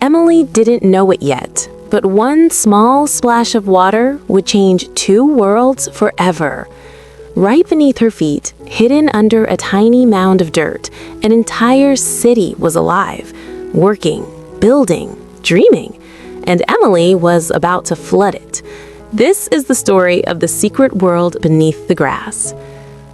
Emily didn't know it yet, but one small splash of water would change two worlds forever. Right beneath her feet, hidden under a tiny mound of dirt, an entire city was alive, working, building, dreaming, and Emily was about to flood it. This is the story of the secret world beneath the grass.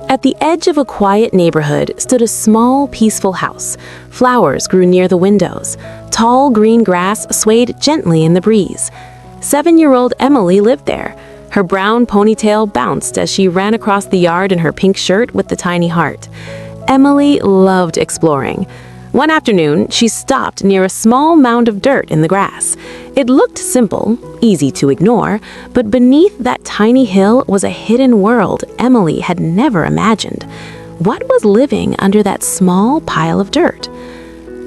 At the edge of a quiet neighborhood stood a small, peaceful house. Flowers grew near the windows. Tall green grass swayed gently in the breeze. 7-year-old Emily lived there. Her brown ponytail bounced as she ran across the yard in her pink shirt with the tiny heart. Emily loved exploring. One afternoon, she stopped near a small mound of dirt in the grass. It looked simple, easy to ignore, but beneath that tiny hill was a hidden world Emily had never imagined. What was living under that small pile of dirt?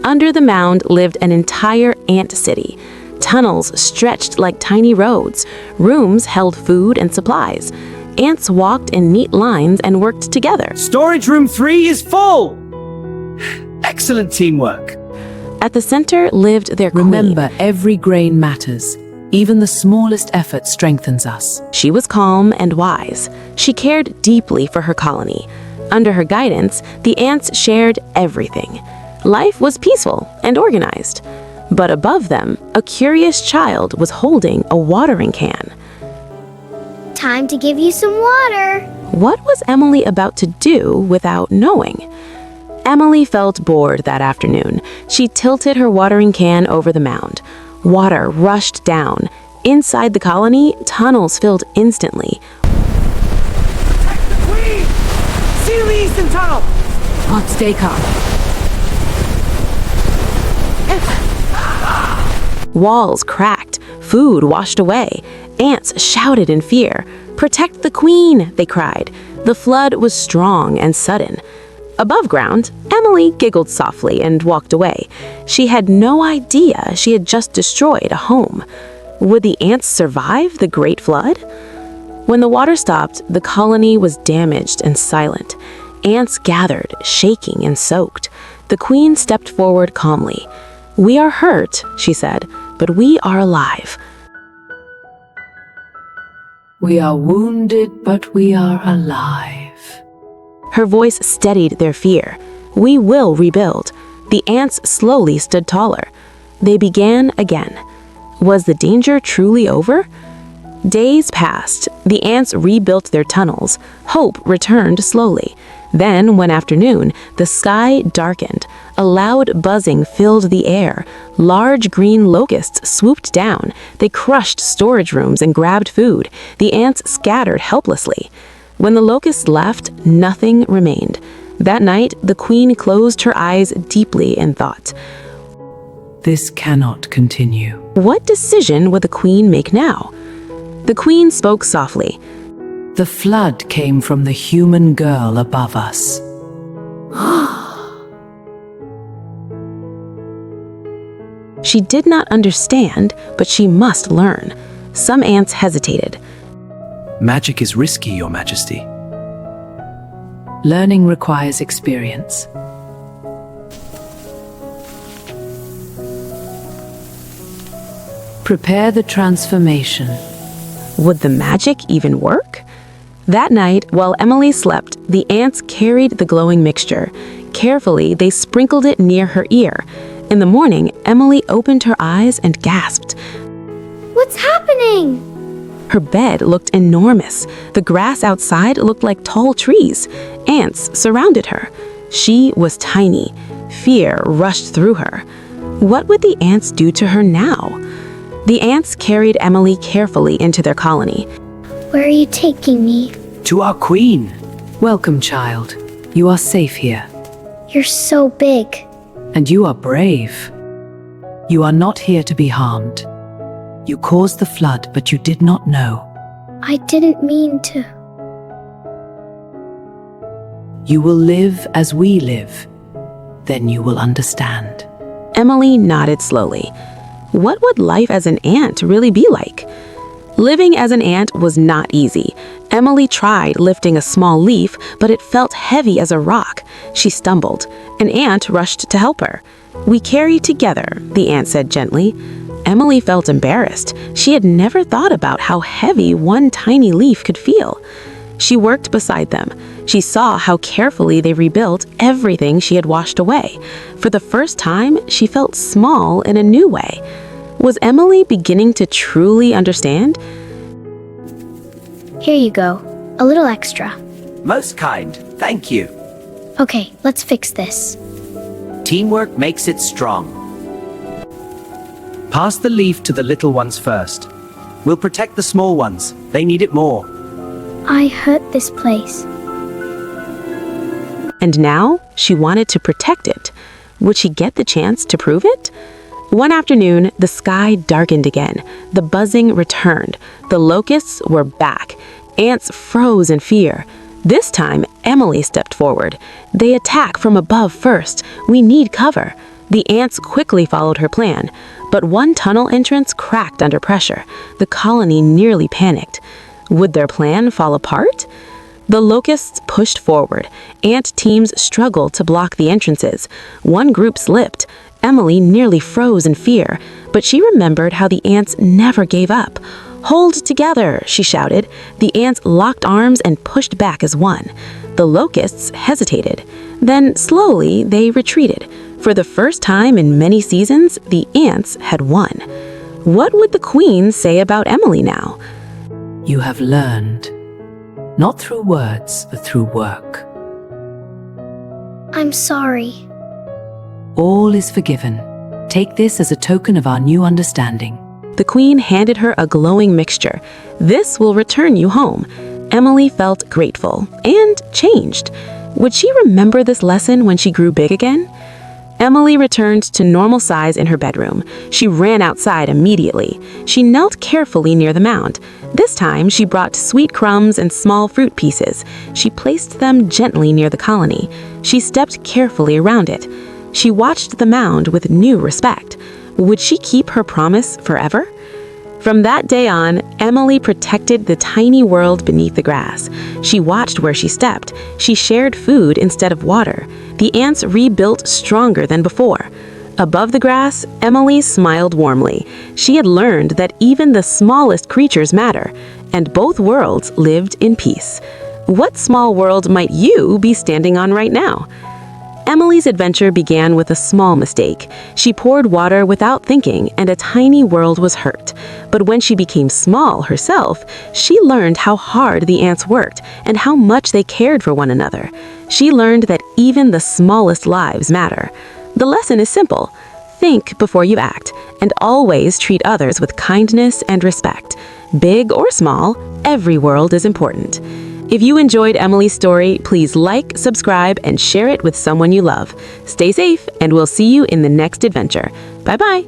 Under the mound lived an entire ant city. Tunnels stretched like tiny roads. Rooms held food and supplies. Ants walked in neat lines and worked together. Storage room 3 is full! Excellent teamwork. At the center lived their queen. Remember, every grain matters. Even the smallest effort strengthens us. She was calm and wise. She cared deeply for her colony. Under her guidance, the ants shared everything. Life was peaceful and organized. But above them, a curious child was holding a watering can. Time to give you some water. What was Emily about to do without knowing? Emily felt bored that afternoon. She tilted her watering can over the mound. Water rushed down. Inside the colony, tunnels filled instantly. Protect the queen! Seal the eastern tunnel! Pod, stay calm. Walls cracked. Food washed away. Ants shouted in fear. "Protect the queen!" they cried. The flood was strong and sudden. Above ground, Emily giggled softly and walked away. She had no idea she had just destroyed a home. Would the ants survive the great flood? When the water stopped, the colony was damaged and silent. Ants gathered, shaking and soaked. The queen stepped forward calmly. "We are hurt," she said, "but we are alive." We are wounded, but we are alive. Her voice steadied their fear. "We will rebuild." The ants slowly stood taller. They began again. Was the danger truly over? Days passed. The ants rebuilt their tunnels. Hope returned slowly. Then, one afternoon, the sky darkened. A loud buzzing filled the air. Large green locusts swooped down. They crushed storage rooms and grabbed food. The ants scattered helplessly. When the locusts left, nothing remained. That night, the queen closed her eyes deeply in thought. This cannot continue. What decision would the queen make now? The queen spoke softly. The flood came from the human girl above us. She did not understand, but she must learn. Some ants hesitated. Magic is risky, Your Majesty. Learning requires experience. Prepare the transformation. Would the magic even work? That night, while Emily slept, the ants carried the glowing mixture. Carefully, they sprinkled it near her ear. In the morning, Emily opened her eyes and gasped. What's happening? Her bed looked enormous. The grass outside looked like tall trees. Ants surrounded her. She was tiny. Fear rushed through her. What would the ants do to her now? The ants carried Emily carefully into their colony. Where are you taking me? To our queen. Welcome, child. You are safe here. You're so big. And you are brave. You are not here to be harmed. You caused the flood, but you did not know. I didn't mean to. You will live as we live. Then you will understand. Emily nodded slowly. What would life as an ant really be like? Living as an ant was not easy. Emily tried lifting a small leaf, but it felt heavy as a rock. She stumbled. An ant rushed to help her. "We carry together," the ant said gently. Emily felt embarrassed. She had never thought about how heavy one tiny leaf could feel. She worked beside them. She saw how carefully they rebuilt everything she had washed away. For the first time, she felt small in a new way. Was Emily beginning to truly understand? Here you go. A little extra. Most kind, thank you. Okay, let's fix this. Teamwork makes it strong. Pass the leaf to the little ones first. We'll protect the small ones. They need it more. I hurt this place. And now she wanted to protect it. Would she get the chance to prove it? One afternoon, the sky darkened again. The buzzing returned. The locusts were back. Ants froze in fear. This time, Emily stepped forward. "They attack from above first. We need cover." The ants quickly followed her plan. But one tunnel entrance cracked under pressure. The colony nearly panicked. Would their plan fall apart? The locusts pushed forward. Ant teams struggled to block the entrances. One group slipped. Emily nearly froze in fear, but she remembered how the ants never gave up. "Hold together," she shouted. The ants locked arms and pushed back as one. The locusts hesitated. Then, slowly, they retreated. For the first time in many seasons, the ants had won. What would the queen say about Emily now? You have learned, not through words, but through work. I'm sorry. All is forgiven. Take this as a token of our new understanding. The queen handed her a glowing mixture. "This will return you home." Emily felt grateful and changed. Would she remember this lesson when she grew big again? Emily returned to normal size in her bedroom. She ran outside immediately. She knelt carefully near the mound. This time, she brought sweet crumbs and small fruit pieces. She placed them gently near the colony. She stepped carefully around it. She watched the mound with new respect. Would she keep her promise forever? From that day on, Emily protected the tiny world beneath the grass. She watched where she stepped. She shared food instead of water. The ants rebuilt stronger than before. Above the grass, Emily smiled warmly. She had learned that even the smallest creatures matter, and both worlds lived in peace. What small world might you be standing on right now? Emily's adventure began with a small mistake. She poured water without thinking, and a tiny world was hurt. But when she became small herself, she learned how hard the ants worked and how much they cared for one another. She learned that even the smallest lives matter. The lesson is simple. Think before you act, and always treat others with kindness and respect. Big or small, every world is important. If you enjoyed Emily's story, please like, subscribe, and share it with someone you love. Stay safe, and we'll see you in the next adventure. Bye-bye.